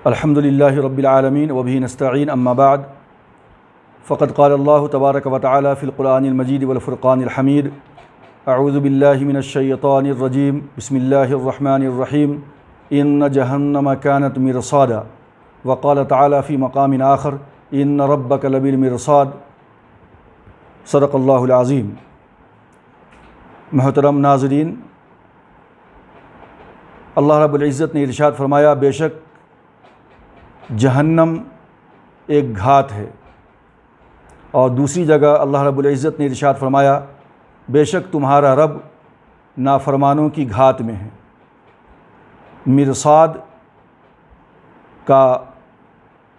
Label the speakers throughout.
Speaker 1: الحمد للہ رب العالمین وبہ نستعین اما بعد فقد قال اللہ تبارک و تعالی فی القرآن المجید والفرقان الحمید اعوذ باللہ من الشیطان الرجیم بسم اللہ الرحمن الرحیم ان جہنم کانت مرصادا وقال تعالی فی مقام آخر ان ربک لبالمرصاد صدق اللہ العظیم۔ محترم ناظرین، اللہ رب العزت نے ارشاد فرمایا، بے شک جہنم ایک گھات ہے، اور دوسری جگہ اللہ رب العزت نے ارشاد فرمایا، بے شک تمہارا رب نافرمانوں کی گھات میں ہے۔ مرصاد کا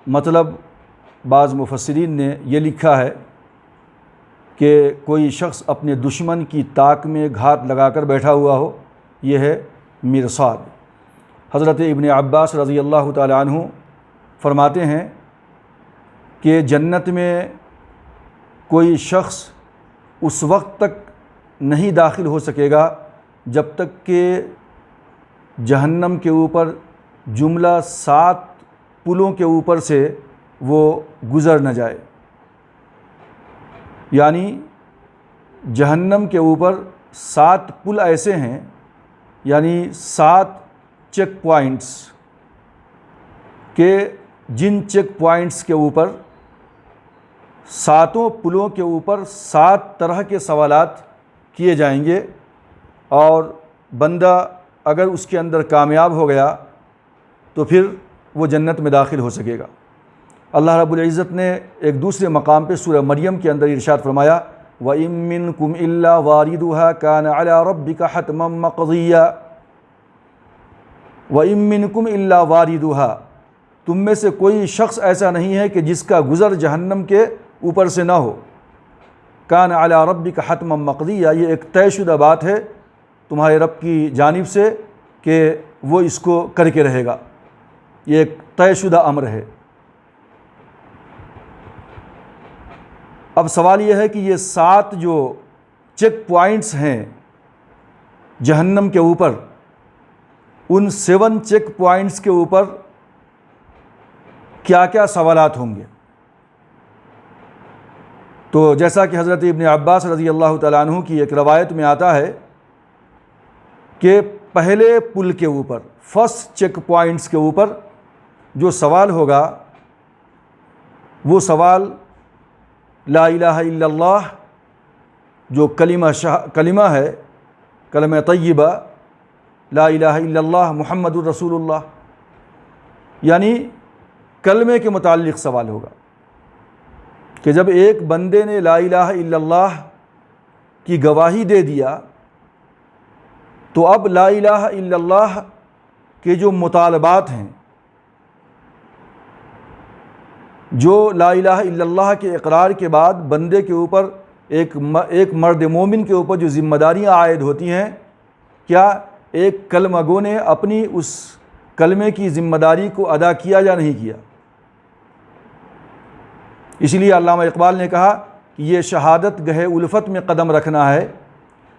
Speaker 1: مطلب بعض مفسرین نے یہ لکھا ہے کہ کوئی شخص اپنے دشمن کی طاق میں گھات لگا کر بیٹھا ہوا ہو، یہ ہے مرصاد۔ حضرت ابن عباس رضی اللہ تعالی عنہ فرماتے ہیں کہ جنت میں کوئی شخص اس وقت تک نہیں داخل ہو سکے گا جب تک کہ جہنم کے اوپر جملہ 7 پلوں کے اوپر سے وہ گزر نہ جائے۔ یعنی جہنم کے اوپر 7 پل ایسے ہیں، یعنی 7 چیک پوائنٹس کہ جن چیک پوائنٹس کے اوپر 7 پلوں کے اوپر 7 طرح کے سوالات کیے جائیں گے، اور بندہ اگر اس کے اندر کامیاب ہو گیا تو پھر وہ جنت میں داخل ہو سکے گا۔ اللہ رب العزت نے ایک دوسرے مقام پہ سورہ مریم کے اندر ارشاد فرمایا، وَإِن مِّنكُمْ إِلَّا وَارِدُهَا كَانَ عَلَى رَبِّكَ حَتْمًا مَّقْضِيًّا۔ وَإِن مِّنكُمْ إِلَّا وَارِدُهَا، تم میں سے کوئی شخص ایسا نہیں ہے کہ جس کا گزر جہنم کے اوپر سے نہ ہو۔ كَانَ عَلَى رَبِّكَ حَتْمًا مَّقْضِيًّا، یہ ایک طے شدہ بات ہے تمہارے رب کی جانب سے کہ وہ اس کو کر کے رہے گا، یہ ایک طے شدہ امر ہے۔ اب سوال یہ ہے کہ یہ 7 جو چیک پوائنٹس ہیں جہنم کے اوپر، ان 7 چیک پوائنٹس کے اوپر کیا کیا سوالات ہوں گے؟ تو جیسا کہ حضرت ابن عباس رضی اللہ تعالیٰ عنہ کی ایک روایت میں آتا ہے کہ پہلے پل کے اوپر، فرسٹ چیک پوائنٹس کے اوپر جو سوال ہوگا وہ سوال لا الہ الا اللہ، جو کلمہ ہے، کلمہ طیبہ لا الہ الا اللہ محمد الرسول اللہ، یعنی کلمے کے متعلق سوال ہوگا کہ جب ایک بندے نے لا الہ الا اللہ کی گواہی دے دیا تو اب لا الہ الا اللہ کے جو مطالبات ہیں، جو لا الہ الا اللہ کے اقرار کے بعد بندے کے اوپر ایک مرد مومن کے اوپر جو ذمہ داریاں عائد ہوتی ہیں، کیا ایک کلمہ گو نے اپنی اس کلمے کی ذمہ داری کو ادا کیا یا نہیں کیا؟ اس لیے علامہ اقبال نے کہا کہ یہ شہادت گہے الفت میں قدم رکھنا ہے،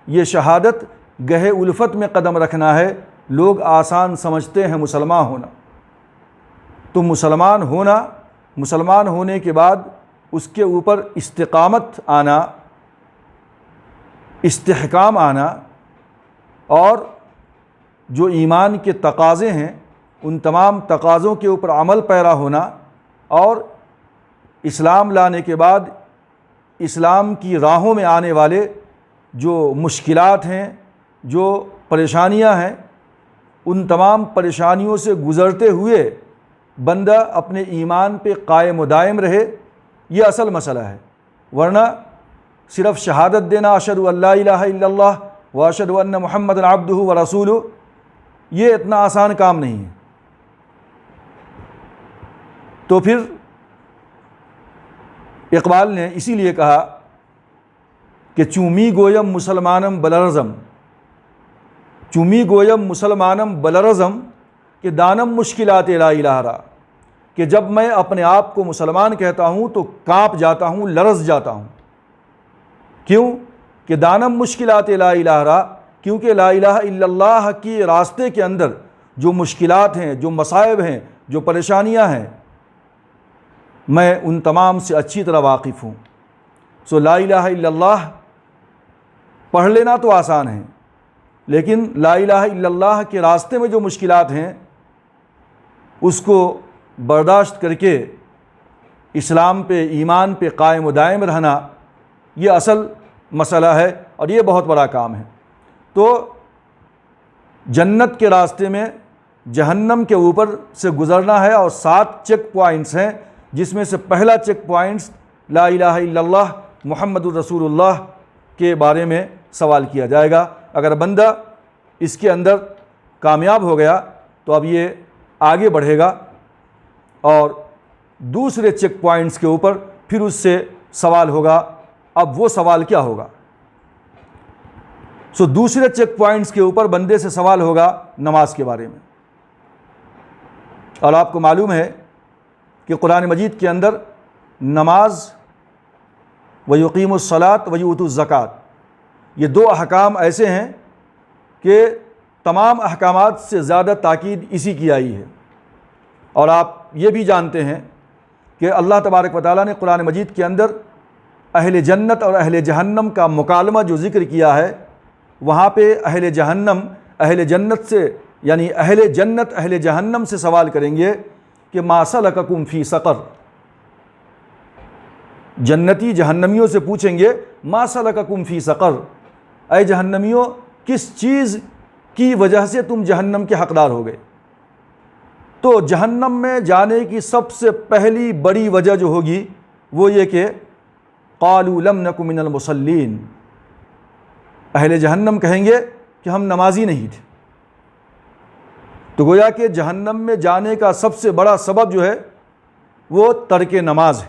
Speaker 1: یہ شہادت گہے الفت میں قدم رکھنا ہے، لوگ آسان سمجھتے ہیں مسلمان ہونا۔ تو مسلمان ہونے کے بعد اس کے اوپر استقامت آنا، استحکام آنا، اور جو ایمان کے تقاضے ہیں ان تمام تقاضوں کے اوپر عمل پیرا ہونا، اور اسلام لانے کے بعد اسلام کی راہوں میں آنے والے جو مشکلات ہیں، جو پریشانیاں ہیں، ان تمام پریشانیوں سے گزرتے ہوئے بندہ اپنے ایمان پہ قائم و دائم رہے، یہ اصل مسئلہ ہے۔ ورنہ صرف شہادت دینا اشہد ان لا الہ الا اللہ و اشہد ان محمد عبدہ و رسولہ، یہ اتنا آسان کام نہیں ہے۔ تو پھر اقبال نے اسی لیے کہا کہ چومی گویم مسلمانم بلرزم، چومی گویم مسلمانم بلرزم کہ دانم مشکلات لا الہ را، کہ جب میں اپنے آپ کو مسلمان کہتا ہوں تو کانپ جاتا ہوں، لرز جاتا ہوں۔ کیوں؟ کہ دانم مشکلات لا الہ را، کیونکہ لا الہ الا اللہ کی راستے کے اندر جو مشکلات ہیں، جو مصائب ہیں، جو پریشانیاں ہیں میں ان تمام سے اچھی طرح واقف ہوں۔ سو لا الہ الا اللہ پڑھ لینا تو آسان ہے، لیکن لا الہ الا اللہ کے راستے میں جو مشکلات ہیں اس کو برداشت کر کے اسلام پہ ایمان پہ قائم و دائم رہنا، یہ اصل مسئلہ ہے اور یہ بہت بڑا کام ہے۔ تو جنت کے راستے میں جہنم کے اوپر سے گزرنا ہے، اور 7 چیک پوائنٹس ہیں، جس میں سے پہلا چیک پوائنٹس لا الہ الا اللہ محمد الرسول اللہ کے بارے میں سوال کیا جائے گا۔ اگر بندہ اس کے اندر کامیاب ہو گیا تو اب یہ آگے بڑھے گا، اور دوسرے چیک پوائنٹس کے اوپر پھر اس سے سوال ہوگا۔ اب وہ سوال کیا ہوگا؟ سو دوسرے چیک پوائنٹس کے اوپر بندے سے سوال ہوگا نماز کے بارے میں۔ اور آپ کو معلوم ہے کہ قرآن مجید کے اندر نماز وَيُقِيمُ الصَّلَاةَ وَيُؤْتُوا الزَّكَاةَ، یہ 2 احکام ایسے ہیں کہ تمام احکامات سے زیادہ تاکید اسی کی آئی ہے۔ اور آپ یہ بھی جانتے ہیں کہ اللہ تبارک و تعالیٰ نے قرآن مجید کے اندر اہل جنت اور اہل جہنم کا مکالمہ جو ذکر کیا ہے، وہاں پہ اہل جہنم اہل جنت سے، یعنی اہل جنت اہل جہنم سے سوال کریں گے کہ ما سلککم فی سقر۔ جنتی جہنمیوں سے پوچھیں گے ما سلککم فی سقر، اے جہنمیوں کس چیز کی وجہ سے تم جہنم کے حقدار ہو گئے؟ تو جہنم میں جانے کی سب سے پہلی بڑی وجہ جو ہوگی وہ یہ کہ قالوا لم نک من المصلین، اہل جہنم کہیں گے کہ ہم نمازی نہیں تھے۔ تو گویا کہ جہنم میں جانے کا سب سے بڑا سبب جو ہے وہ ترک نماز ہے۔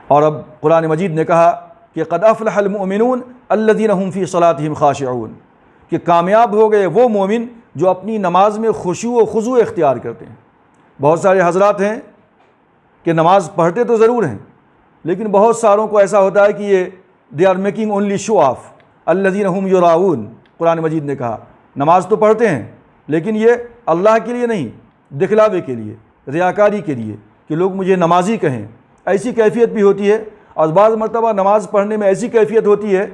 Speaker 1: اور اب قرآن مجید نے کہا کہ قد افلح المؤمنون الذین هم فی صلاتهم خاشعون، کہ کامیاب ہو گئے وہ مومن جو اپنی نماز میں خشوع و خضوع اختیار کرتے ہیں۔ بہت سارے حضرات ہیں کہ نماز پڑھتے تو ضرور ہیں، لیکن بہت ساروں کو ایسا ہوتا ہے کہ یہ they are making only show off الذین هم یراؤون۔ قرآن مجید نے کہا نماز تو پڑھتے ہیں لیکن یہ اللہ کے لیے نہیں، دکھلاوے کے لیے، ریاکاری کے لیے، کہ لوگ مجھے نمازی کہیں، ایسی کیفیت بھی ہوتی ہے۔ اور بعض مرتبہ نماز پڑھنے میں ایسی کیفیت ہوتی ہے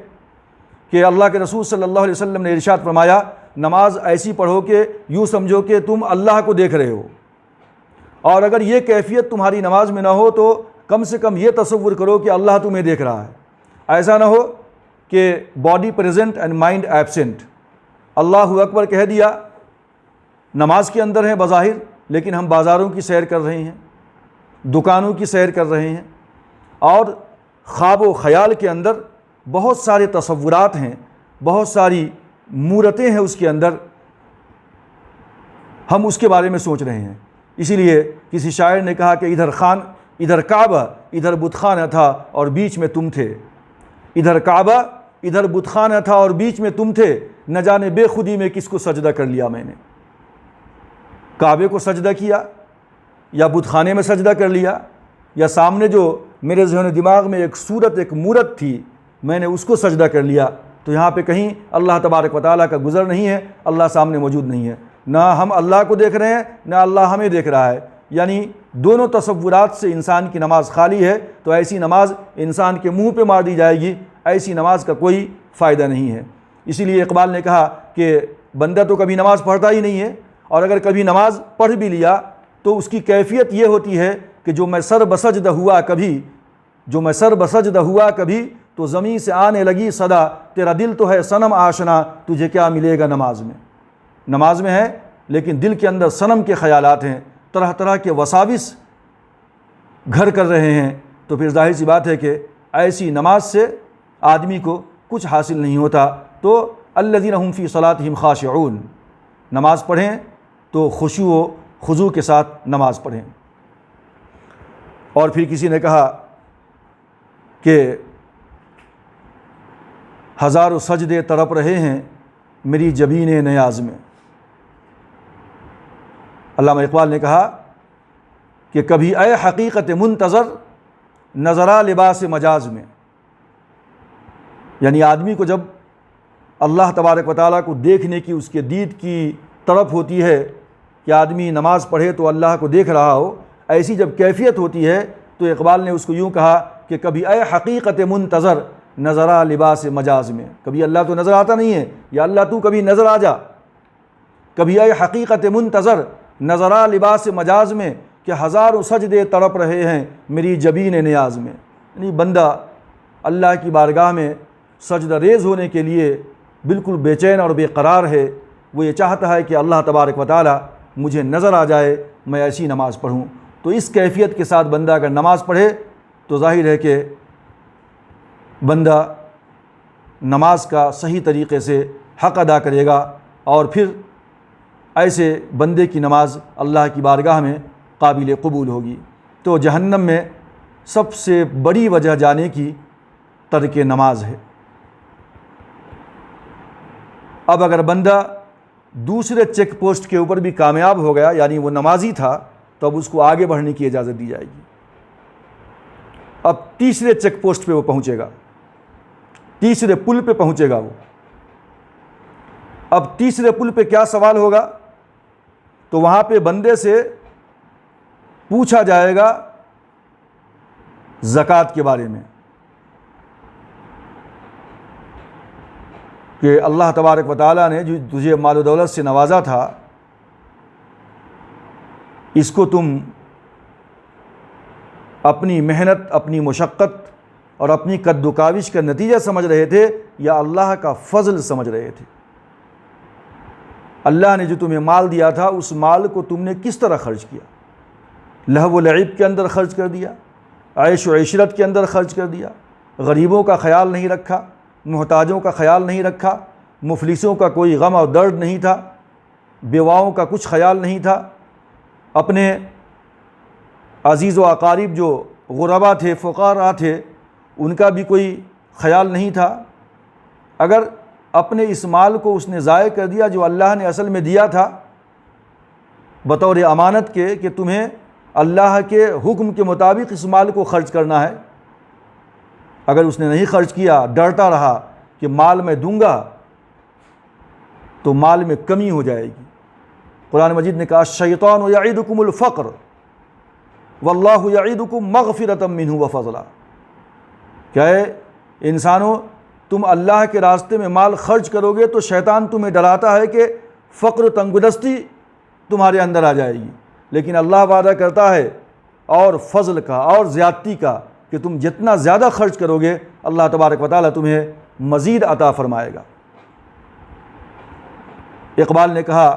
Speaker 1: کہ اللہ کے رسول صلی اللہ علیہ وسلم نے ارشاد فرمایا نماز ایسی پڑھو کہ یوں سمجھو کہ تم اللہ کو دیکھ رہے ہو، اور اگر یہ کیفیت تمہاری نماز میں نہ ہو تو کم سے کم یہ تصور کرو کہ اللہ تمہیں دیکھ رہا ہے۔ ایسا نہ ہو کہ body present and mind absent, اللہ اکبر کہہ دیا، نماز کے اندر ہیں بظاہر لیکن ہم بازاروں کی سیر کر رہے ہیں، دکانوں کی سیر کر رہے ہیں، اور خواب و خیال کے اندر بہت سارے تصورات ہیں، بہت ساری مورتیں ہیں اس کے اندر، ہم اس کے بارے میں سوچ رہے ہیں۔ اسی لیے کسی شاعر نے کہا کہ ادھر کعبہ ادھر بت خانہ تھا اور بیچ میں تم تھے، ادھر کعبہ ادھر بت خانہ تھا اور بیچ میں تم تھے، نہ جانے بے خودی میں کس کو سجدہ کر لیا میں نے۔ کعبے کو سجدہ کیا یا بت خانے میں سجدہ کر لیا، یا سامنے جو میرے ذہن و دماغ میں ایک صورت ایک مورت تھی میں نے اس کو سجدہ کر لیا۔ تو یہاں پہ کہیں اللہ تبارک و تعالیٰ کا گزر نہیں ہے، اللہ سامنے موجود نہیں ہے، نہ ہم اللہ کو دیکھ رہے ہیں نہ اللہ ہمیں دیکھ رہا ہے، یعنی دونوں تصورات سے انسان کی نماز خالی ہے۔ تو ایسی نماز انسان کے منہ پہ مار دی جائے گی، ایسی نماز کا کوئی فائدہ نہیں ہے۔ اسی لیے اقبال نے کہا کہ بندہ تو کبھی نماز پڑھتا ہی نہیں ہے، اور اگر کبھی نماز پڑھ بھی لیا تو اس کی کیفیت یہ ہوتی ہے کہ جو میں سر بسجدہ ہوا کبھی تو زمین سے آنے لگی صدا، تیرا دل تو ہے صنم آشنا، تجھے کیا ملے گا نماز میں۔ نماز میں ہے لیکن دل کے اندر صنم کے خیالات ہیں، طرح طرح کے وساوس گھر کر رہے ہیں، تو پھر ظاہر سی بات ہے کہ ایسی نماز سے آدمی کو کچھ حاصل نہیں ہوتا۔ تو الذین هم فی صلاتهم خاشعون، نماز پڑھیں تو خشوع و خضوع کے ساتھ نماز پڑھیں۔ اور پھر کسی نے کہا کہ ہزاروں سجدے تڑپ رہے ہیں میری جبین نیاز میں۔ علامہ اقبال نے کہا کہ کبھی اے حقیقت منتظر نظرا لباس مجاز میں، یعنی آدمی کو جب اللہ تبارک و تعالیٰ کو دیکھنے کی اس کے دید کی طرف ہوتی ہے کہ آدمی نماز پڑھے تو اللہ کو دیکھ رہا ہو، ایسی جب کیفیت ہوتی ہے تو اقبال نے اس کو یوں کہا کہ کبھی اے حقیقت منتظر نظرا لباس مجاز میں، کبھی اللہ تو نظر آتا نہیں ہے، یا اللہ تو کبھی نظر آ جا، کبھی اے حقیقت منتظر نظرا لباس مجاز میں کہ ہزاروں سجدے تڑپ رہے ہیں میری جبین نیاز میں۔ یعنی بندہ اللہ کی بارگاہ میں سجدہ ریز ہونے کے لیے بالکل بے چین اور بے قرار ہے، وہ یہ چاہتا ہے کہ اللہ تبارک و تعالی مجھے نظر آ جائے، میں ایسی نماز پڑھوں۔ تو اس کیفیت کے ساتھ بندہ اگر نماز پڑھے تو ظاہر ہے کہ بندہ نماز کا صحیح طریقے سے حق ادا کرے گا، اور پھر ایسے بندے کی نماز اللہ کی بارگاہ میں قابل قبول ہوگی۔ تو جہنم میں سب سے بڑی وجہ جانے کی ترک نماز ہے۔ اب اگر بندہ دوسرے چیک پوسٹ کے اوپر بھی کامیاب ہو گیا، یعنی وہ نمازی تھا، تو اب اس کو آگے بڑھنے کی اجازت دی جائے گی۔ اب تیسرے چیک پوسٹ پہ وہ پہنچے گا، تیسرے پل پہ پہنچے گا وہ۔ اب تیسرے پل پہ کیا سوال ہوگا؟ تو وہاں پہ بندے سے پوچھا جائے گا زکوٰۃ کے بارے میں کہ اللہ تبارک و تعالیٰ نے جو تجھے مال و دولت سے نوازا تھا، اس کو تم اپنی محنت، اپنی مشقت اور اپنی قد و کاوش کا نتیجہ سمجھ رہے تھے یا اللہ کا فضل سمجھ رہے تھے؟ اللہ نے جو تمہیں مال دیا تھا اس مال کو تم نے کس طرح خرچ کیا؟ لہو و لعب کے اندر خرچ کر دیا، عیش و عشرت کے اندر خرچ کر دیا، غریبوں کا خیال نہیں رکھا، محتاجوں کا خیال نہیں رکھا، مفلسوں کا کوئی غم اور درد نہیں تھا، بیواؤں کا کچھ خیال نہیں تھا، اپنے عزیز و اقارب جو غربا تھے، فقراء تھے، ان کا بھی کوئی خیال نہیں تھا۔ اگر اپنے اس مال کو اس نے ضائع کر دیا جو اللہ نے اصل میں دیا تھا بطور امانت کے کہ تمہیں اللہ کے حکم کے مطابق اس مال کو خرچ کرنا ہے، اگر اس نے نہیں خرچ کیا، ڈرتا رہا کہ مال میں دوں گا تو مال میں کمی ہو جائے گی۔ قرآن مجید نے کہا الشیطان یعیدکم الفقر واللہ یعیدکم مغفرۃ منہ وفضلا، کیا ہے انسانوں، تم اللہ کے راستے میں مال خرچ کرو گے تو شیطان تمہیں ڈراتا ہے کہ فقر تنگدستی تمہارے اندر آ جائے گی، لیکن اللہ وعدہ کرتا ہے اور فضل کا اور زیادتی کا کہ تم جتنا زیادہ خرچ کرو گے اللہ تبارک و تعالیٰ تمہیں مزید عطا فرمائے گا۔ اقبال نے کہا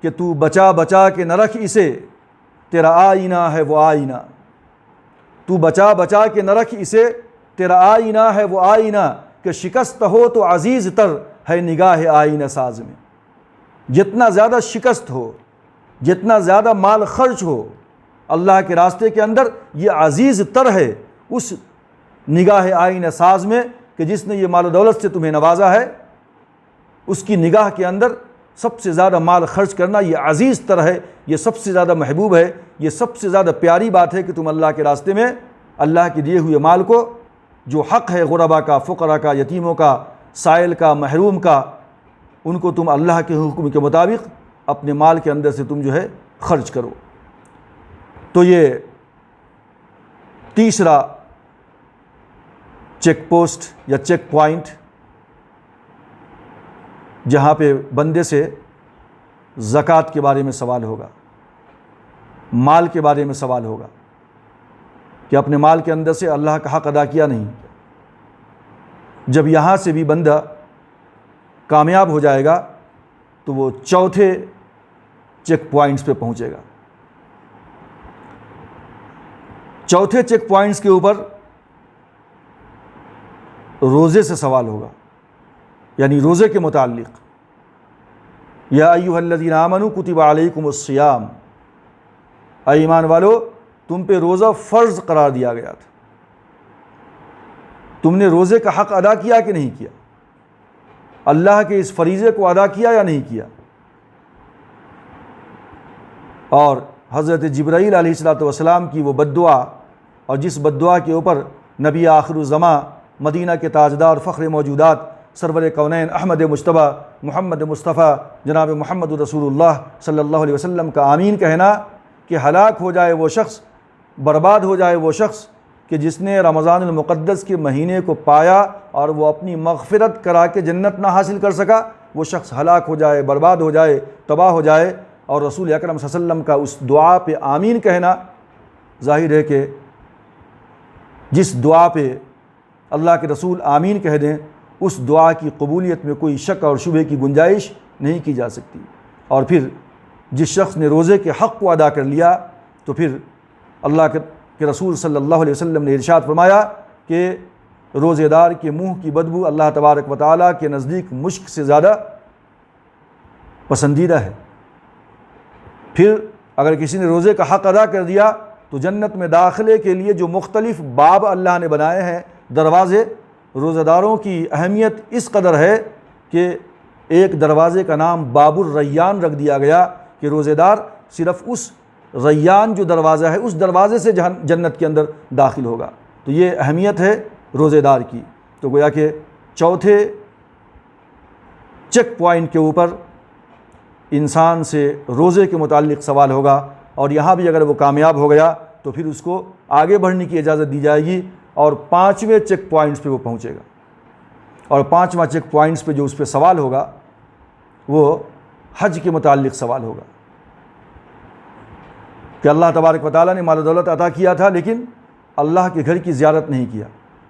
Speaker 1: کہ تو بچا بچا کے نہ رکھ اسے، تیرا آئینہ ہے وہ آئینہ، تو بچا بچا کے نہ رکھ اسے، تیرا آئینہ ہے وہ آئینہ، کہ شکست ہو تو عزیز تر ہے نگاہ آئینہ ساز میں۔ جتنا زیادہ شکست ہو، جتنا زیادہ مال خرچ ہو اللہ کے راستے کے اندر، یہ عزیز تر ہے اس نگاہ آئینہ ساز میں کہ جس نے یہ مال و دولت سے تمہیں نوازا ہے، اس کی نگاہ کے اندر سب سے زیادہ مال خرچ کرنا یہ عزیز تر ہے، یہ سب سے زیادہ محبوب ہے، یہ سب سے زیادہ پیاری بات ہے کہ تم اللہ کے راستے میں اللہ کے دیے ہوئے مال کو، جو حق ہے غربا کا، فقراء کا، یتیموں کا، سائل کا، محروم کا، ان کو تم اللہ کے حکم کے مطابق اپنے مال کے اندر سے تم جو ہے خرچ کرو۔ تو یہ تیسرا چیک پوسٹ یا چیک پوائنٹ جہاں پہ بندے سے زکوٰۃ کے بارے میں سوال ہوگا، مال کے بارے میں سوال ہوگا کہ اپنے مال کے اندر سے اللہ کا حق ادا کیا نہیں۔ جب یہاں سے بھی بندہ کامیاب ہو جائے گا تو وہ چوتھے چیک پوائنٹس پہ پہنچے گا۔ چوتھے چیک پوائنٹس کے اوپر روزے سے سوال ہوگا، یعنی روزے کے متعلق، یا ایھا الذین آمنوا کتب علیکم الصیام، اے ایمان والو تم پہ روزہ فرض قرار دیا گیا تھا، تم نے روزے کا حق ادا کیا کہ نہیں کیا؟ اللہ کے اس فریضے کو ادا کیا یا نہیں کیا؟ اور حضرت جبرائیل علیہ السلام کی وہ بد دعا، اور جس بد دعا کے اوپر نبی آخر الزماں، مدینہ کے تاجدار، فخر موجودات سرور کونین احمد مجتبیٰ محمد مصطفیٰ جناب محمد رسول اللہ صلی اللہ علیہ وسلم کا آمین کہنا کہ ہلاک ہو جائے وہ شخص، برباد ہو جائے وہ شخص کہ جس نے رمضان المقدس کے مہینے کو پایا اور وہ اپنی مغفرت کرا کے جنت نہ حاصل کر سکا، وہ شخص ہلاک ہو جائے، برباد ہو جائے، تباہ ہو جائے۔ اور رسول اکرم صلی اللہ علیہ وسلم کا اس دعا پہ آمین کہنا، ظاہر ہے کہ جس دعا پہ اللہ کے رسول آمین کہہ دیں اس دعا کی قبولیت میں کوئی شک اور شبہ کی گنجائش نہیں کی جا سکتی۔ اور پھر جس شخص نے روزے کے حق کو ادا کر لیا تو پھر اللہ کے رسول صلی اللہ علیہ وسلم نے ارشاد فرمایا کہ روزے دار کے منہ کی بدبو اللہ تبارک و تعالیٰ کے نزدیک مشک سے زیادہ پسندیدہ ہے۔ پھر اگر کسی نے روزے کا حق ادا کر دیا تو جنت میں داخلے کے لیے جو مختلف باب اللہ نے بنائے ہیں، دروازے، روزہ داروں کی اہمیت اس قدر ہے کہ ایک دروازے کا نام باب الریان رکھ دیا گیا کہ روزے دار صرف اس ریان جو دروازہ ہے اس دروازے سے جنت کے اندر داخل ہوگا۔ تو یہ اہمیت ہے روزے دار کی۔ تو گویا کہ چوتھے چیک پوائنٹ کے اوپر انسان سے روزے کے متعلق سوال ہوگا، اور یہاں بھی اگر وہ کامیاب ہو گیا تو پھر اس کو آگے بڑھنے کی اجازت دی جائے گی اور 5ویں چیک پوائنٹس پہ وہ پہنچے گا۔ اور 5واں چیک پوائنٹس پہ جو اس پہ سوال ہوگا وہ حج کے متعلق سوال ہوگا کہ اللہ تبارک و تعالیٰ نے مال و دولت عطا کیا تھا لیکن اللہ کے گھر کی زیارت نہیں کیا۔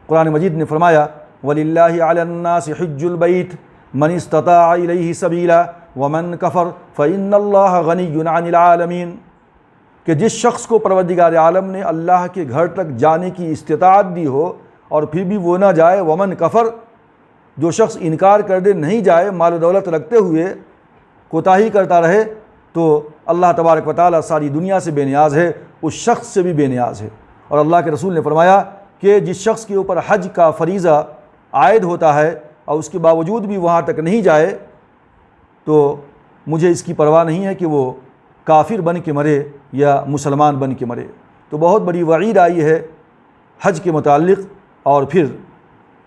Speaker 1: قرآن مجید نے فرمایا وَلِلَّهِ عَلَى النَّاسِ حِجُّ الْبَيْتِ مَنِ اسْتَطَاعَ إِلَيْهِ سَبِيلًا وَمَنْ كَفَرَ فَإِنَّ اللَّهَ غَنِيٌّ عَنِ الْعَالَمِينَ، کہ جس شخص کو پروردگار عالم نے اللہ کے گھر تک جانے کی استطاعت دی ہو اور پھر بھی وہ نہ جائے، ومن کفر، جو شخص انکار کر دے نہیں جائے مال و دولت رکھتے ہوئے کوتاہی کرتا رہے، تو اللہ تبارک و تعالیٰ ساری دنیا سے بے نیاز ہے، اس شخص سے بھی بے نیاز ہے۔ اور اللہ کے رسول نے فرمایا کہ جس شخص کے اوپر حج کا فریضہ عائد ہوتا ہے اور اس کے باوجود بھی وہاں تک نہیں جائے تو مجھے اس کی پرواہ نہیں ہے کہ وہ کافر بن کے مرے یا مسلمان بن کے مرے۔ تو بہت بڑی وعید آئی ہے حج کے متعلق۔ اور پھر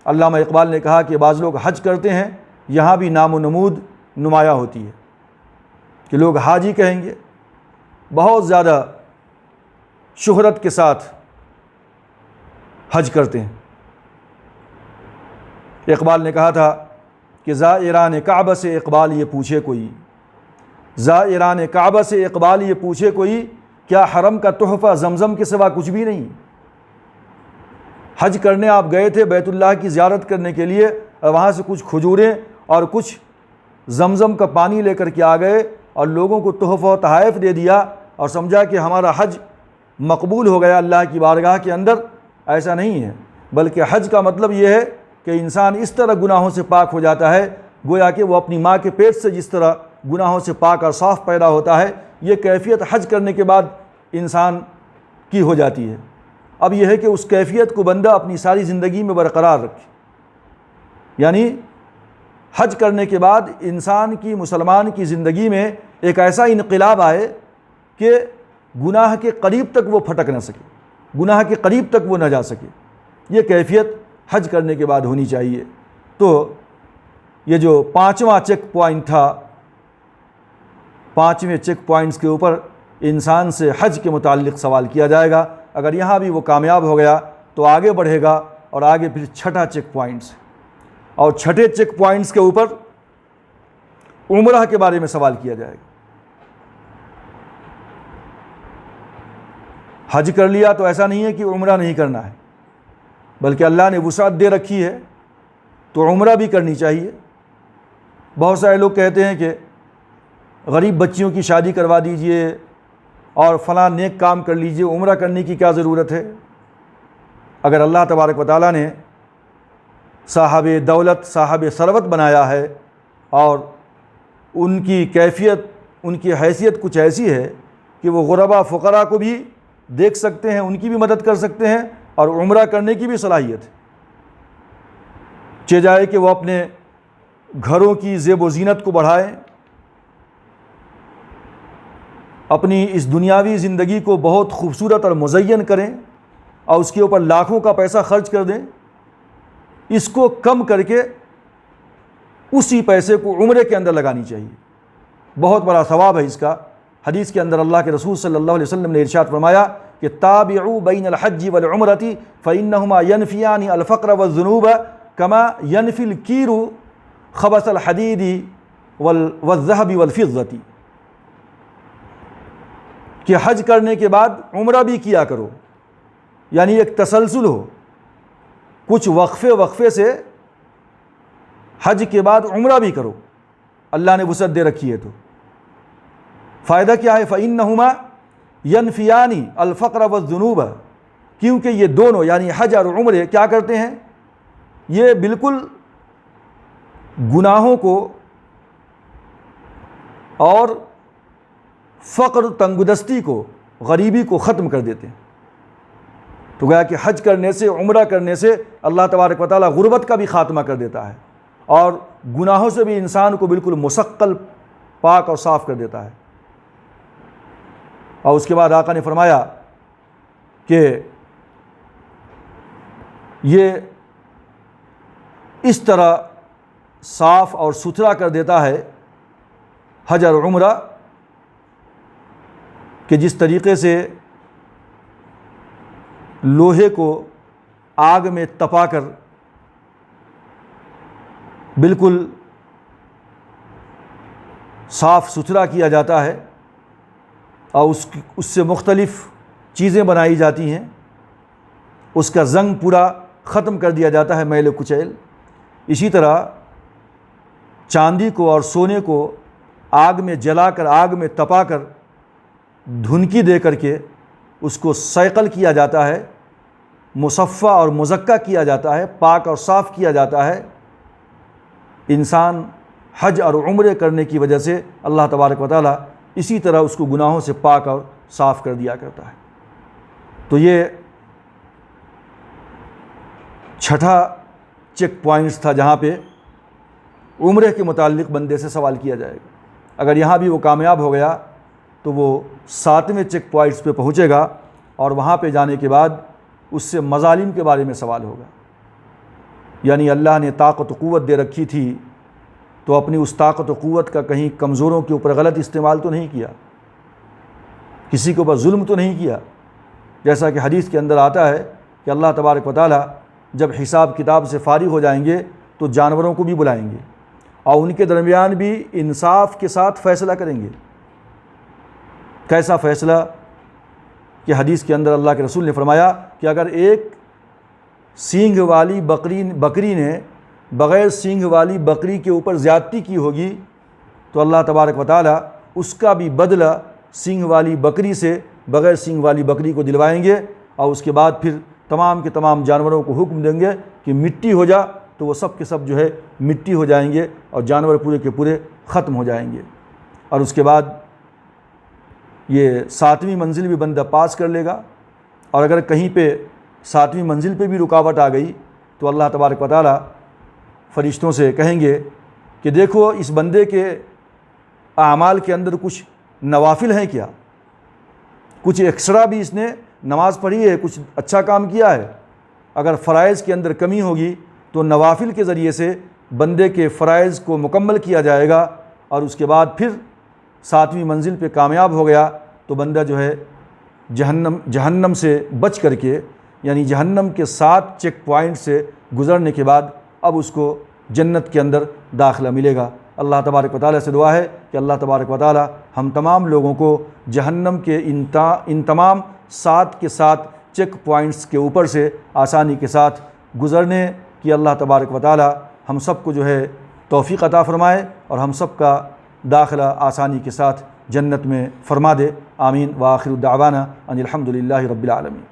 Speaker 1: علامہ اقبال نے کہا کہ بعض لوگ حج کرتے ہیں، یہاں بھی نام و نمود نمایاں ہوتی ہے کہ لوگ حاجی کہیں گے، بہت زیادہ شہرت کے ساتھ حج کرتے ہیں۔ اقبال نے کہا تھا کہ زائران کعبہ سے اقبال یہ پوچھے کوئی، زائران کعبہ سے اقبال یہ پوچھے کوئی، کیا حرم کا تحفہ زمزم کے سوا کچھ بھی نہیں؟ حج کرنے آپ گئے تھے بیت اللہ کی زیارت کرنے کے لیے، اور وہاں سے کچھ کھجوریں اور کچھ زمزم کا پانی لے کر کے آ گئے اور لوگوں کو تحفہ و تحائف دے دیا اور سمجھا کہ ہمارا حج مقبول ہو گیا اللہ کی بارگاہ کے اندر۔ ایسا نہیں ہے، بلکہ حج کا مطلب یہ ہے کہ انسان اس طرح گناہوں سے پاک ہو جاتا ہے گویا کہ وہ اپنی ماں کے پیٹ سے جس طرح گناہوں سے پاک اور صاف پیدا ہوتا ہے، یہ کیفیت حج کرنے کے بعد انسان کی ہو جاتی ہے۔ اب یہ ہے کہ اس کیفیت کو بندہ اپنی ساری زندگی میں برقرار رکھے، یعنی حج کرنے کے بعد انسان کی، مسلمان کی زندگی میں ایک ایسا انقلاب آئے کہ گناہ کے قریب تک وہ پھٹک نہ سکے، گناہ کے قریب تک وہ نہ جا سکے۔ یہ کیفیت حج کرنے کے بعد ہونی چاہیے۔ تو یہ جو 5واں چیک پوائنٹ تھا، 5ویں چیک پوائنٹس کے اوپر انسان سے حج کے متعلق سوال کیا جائے گا۔ اگر یہاں بھی وہ کامیاب ہو گیا تو آگے بڑھے گا، اور آگے پھر 6واں چیک پوائنٹس، اور 6 چیک پوائنٹس کے اوپر عمرہ کے بارے میں سوال کیا جائے گا۔ حج کر لیا تو ایسا نہیں ہے کہ عمرہ نہیں کرنا ہے، بلکہ اللہ نے وسعت دے رکھی ہے تو عمرہ بھی کرنی چاہیے۔ بہت سارے لوگ کہتے ہیں کہ غریب بچیوں کی شادی کروا دیجئے اور فلاں نیک کام کر لیجئے، عمرہ کرنے کی کیا ضرورت ہے؟ اگر اللہ تبارک و تعالیٰ نے صاحب دولت، صاحب ثروت بنایا ہے اور ان کی کیفیت، ان کی حیثیت کچھ ایسی ہے کہ وہ غربا فقراء کو بھی دیکھ سکتے ہیں، ان کی بھی مدد کر سکتے ہیں اور عمرہ کرنے کی بھی صلاحیت ہے، چاہے کہ وہ اپنے گھروں کی زیب و زینت کو بڑھائیں، اپنی اس دنیاوی زندگی کو بہت خوبصورت اور مزین کریں اور اس کے اوپر لاکھوں کا پیسہ خرچ کر دیں، اس کو کم کر کے اسی پیسے کو عمرے کے اندر لگانی چاہیے، بہت بڑا ثواب ہے اس کا۔ حدیث کے اندر اللہ کے رسول صلی اللہ علیہ وسلم نے ارشاد فرمایا کہ تابعوا بین الحج والعمرۃ فإنہما ینفیان الفقر والذنوب کما ینفی الکیر خبث الحدید والذہب والفضۃ، کہ حج کرنے کے بعد عمرہ بھی کیا کرو، یعنی ایک تسلسل ہو، کچھ وقفے سے حج کے بعد عمرہ بھی کرو، اللہ نے وسعت دے رکھی ہے تو فائدہ کیا ہے؟ فَإِنَّهُمَا يَنْفِيَانِ الْفَقْرَ وَالذُّنُوبَ، کیونکہ یہ دونوں یعنی حج اور عمرے کیا کرتے ہیں؟ یہ بالکل گناہوں کو اور فقر تنگدستی کو، غریبی کو ختم کر دیتے ہیں۔ تو گویا کہ حج کرنے سے، عمرہ کرنے سے اللہ تبارک و تعالیٰ غربت کا بھی خاتمہ کر دیتا ہے اور گناہوں سے بھی انسان کو بالکل مستقل پاک اور صاف کر دیتا ہے۔ اور اس کے بعد آقا نے فرمایا کہ یہ اس طرح صاف اور ستھرا کر دیتا ہے حج اور عمرہ کہ جس طریقے سے لوہے کو آگ میں تپا کر بالکل صاف ستھرا کیا جاتا ہے اور اس سے مختلف چیزیں بنائی جاتی ہیں، اس کا زنگ پورا ختم کر دیا جاتا ہے، میل کچیل۔ اسی طرح چاندی کو اور سونے کو آگ میں جلا کر، آگ میں تپا کر، دھنکی دے کر کے اس کو صیقل کیا جاتا ہے، مصفہ اور مزکہ کیا جاتا ہے، پاک اور صاف کیا جاتا ہے۔ انسان حج اور عمرے کرنے کی وجہ سے اللہ تبارک و تعالیٰ اسی طرح اس کو گناہوں سے پاک اور صاف کر دیا کرتا ہے۔ تو یہ چھٹا چیک پوائنٹس تھا جہاں پہ عمرے کے متعلق بندے سے سوال کیا جائے گا۔ اگر یہاں بھی وہ کامیاب ہو گیا تو وہ 7ویں چیک پوائنٹس پہ پہنچے گا اور وہاں پہ جانے کے بعد اس سے مظالم کے بارے میں سوال ہوگا، یعنی اللہ نے طاقت و قوت دے رکھی تھی تو اپنی اس طاقت و قوت کا کہیں کمزوروں کے اوپر غلط استعمال تو نہیں کیا، کسی کے اوپر ظلم تو نہیں کیا۔ جیسا کہ حدیث کے اندر آتا ہے کہ اللہ تبارک و تعالیٰ جب حساب کتاب سے فارغ ہو جائیں گے تو جانوروں کو بھی بلائیں گے اور ان کے درمیان بھی انصاف کے ساتھ فیصلہ کریں گے۔ کیسا فیصلہ کہ حدیث کے اندر اللہ کے رسول نے فرمایا کہ اگر ایک سینگ والی بکری نے بغیر سینگ والی بکری کے اوپر زیادتی کی ہوگی تو اللہ تبارک و تعالیٰ اس کا بھی بدلہ سینگ والی بکری سے بغیر سینگ والی بکری کو دلوائیں گے، اور اس کے بعد پھر تمام کے تمام جانوروں کو حکم دیں گے کہ مٹی ہو جا، تو وہ سب کے سب جو ہے مٹی ہو جائیں گے اور جانور پورے کے پورے ختم ہو جائیں گے۔ اور اس کے بعد یہ 7ویں منزل بھی بندہ پاس کر لے گا، اور اگر کہیں پہ 7ویں منزل پہ بھی رکاوٹ آ گئی تو اللہ تبارک و تعالیٰ فرشتوں سے کہیں گے کہ دیکھو اس بندے کے اعمال کے اندر کچھ نوافل ہیں کیا، کچھ ایکسٹرا بھی اس نے نماز پڑھی ہے، کچھ اچھا کام کیا ہے۔ اگر فرائض کے اندر کمی ہوگی تو نوافل کے ذریعے سے بندے کے فرائض کو مکمل کیا جائے گا، اور اس کے بعد پھر 7ویں منزل پہ کامیاب ہو گیا تو بندہ جو ہے جہنم سے بچ کر کے، یعنی جہنم کے 7 چیک پوائنٹ سے گزرنے کے بعد اب اس کو جنت کے اندر داخلہ ملے گا۔ اللہ تبارک و تعالیٰ سے دعا ہے کہ اللہ تبارک و تعالیٰ ہم تمام لوگوں کو جہنم کے ان تمام 7 کے 7 چیک پوائنٹس کے اوپر سے آسانی کے ساتھ گزرنے کی اللہ تبارک و تعالیٰ ہم سب کو جو ہے توفیق عطا فرمائے اور ہم سب کا داخلہ آسانی کے ساتھ جنت میں فرما دے۔ آمین۔ وآخر دعوانا ان الحمد للہ رب العالمین۔